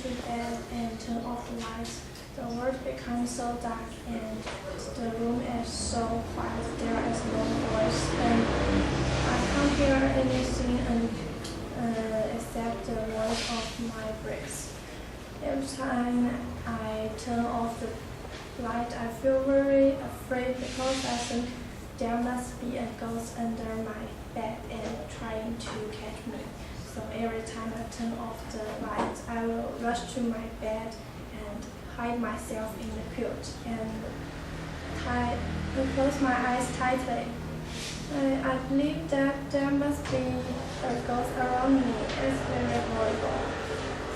to bed and turn off the lights, the world becomes so dark and the room is so quiet. There is no voice, and I can't hear anything except the voice of my breath. Every time I turn off the light, I feel very afraid because I think there must be a ghost under my bed and trying to catch me. So every time I turn off the light, I will rush to my bed and hide myself in the quilt and close my eyes tightly. I believe that there must be a ghost around me. It's very horrible.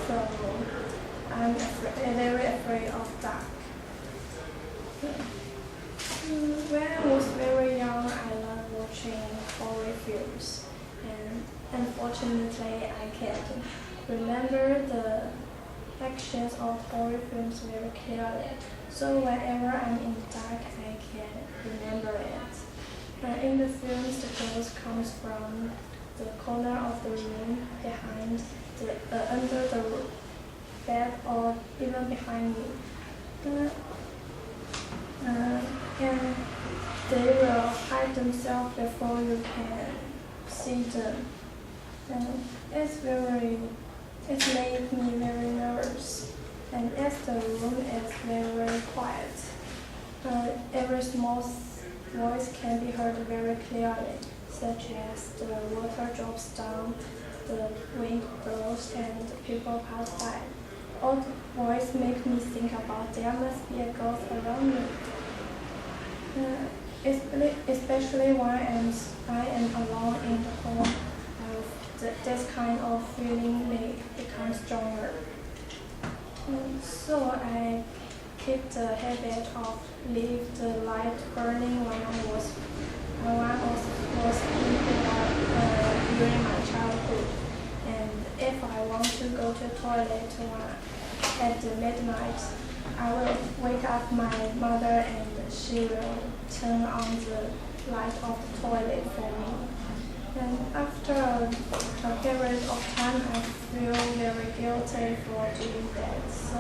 So I'm very afraid of dark. When I was very young, I loved watching horror films, and unfortunately, I can't remember the actions of horror films very clearly. So whenever I'm in the dark, I can remember it. In the films, the ghost comes from the corner of the room, behind under the bed, or even behind me. And they will hide themselves before you can see them. And it made me very nervous. And as the room is very quiet, every small voice can be heard very clearly, such as the water drops down, the wind blows, and the people pass by. All the voice make me think about there must be a ghost around me. Especially when I am alone in the home, this kind of feeling may become stronger. So I keep the habit of leave the light burning when I was during my childhood. And if I want to go to the toilet at the midnight, I will wake up my mother and she will turn on the light of the toilet for me. And after a period of time, I feel very guilty for doing that. So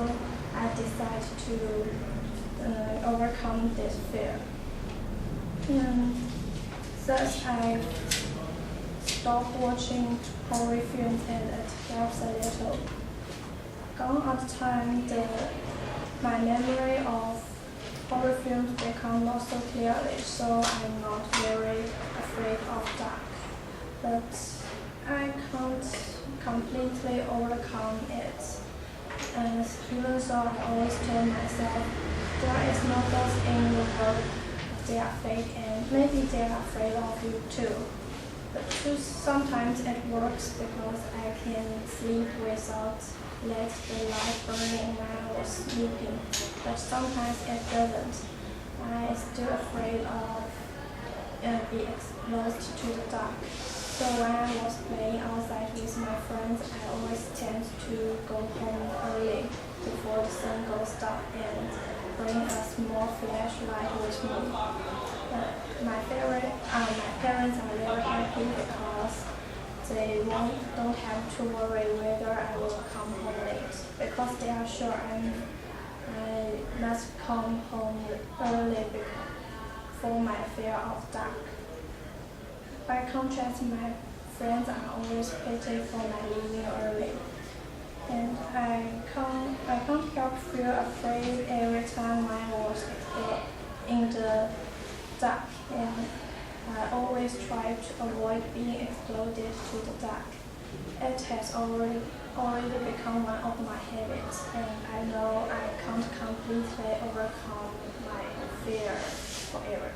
I decided to overcome this fear. And thus I stopped watching horror films and it helps a little. Gone are the time my memory of horror films become not so clearly, so I'm not very afraid of dark. But I can't completely overcome it. And even so, I always told myself there is no ghost in the world. They are fake, and maybe they are afraid of you too. But sometimes it works because I can sleep without let the light burning when I was sleeping. But sometimes it doesn't. I'm still afraid of being exposed to the dark. So when I was playing outside with my friends, I always tend to go home early before the sun goes down and bring a small flashlight with me. My parents are very happy because they don't have to worry whether I will come home late, because they are sure I must come home early for my fear of dark. By contrast, my friends are always pity for my leaving early, and I can't help feel afraid every time I was in the dark, and I always try to avoid being exploded to the dark. It has already become one of my habits, and I know I can't completely overcome my fear forever.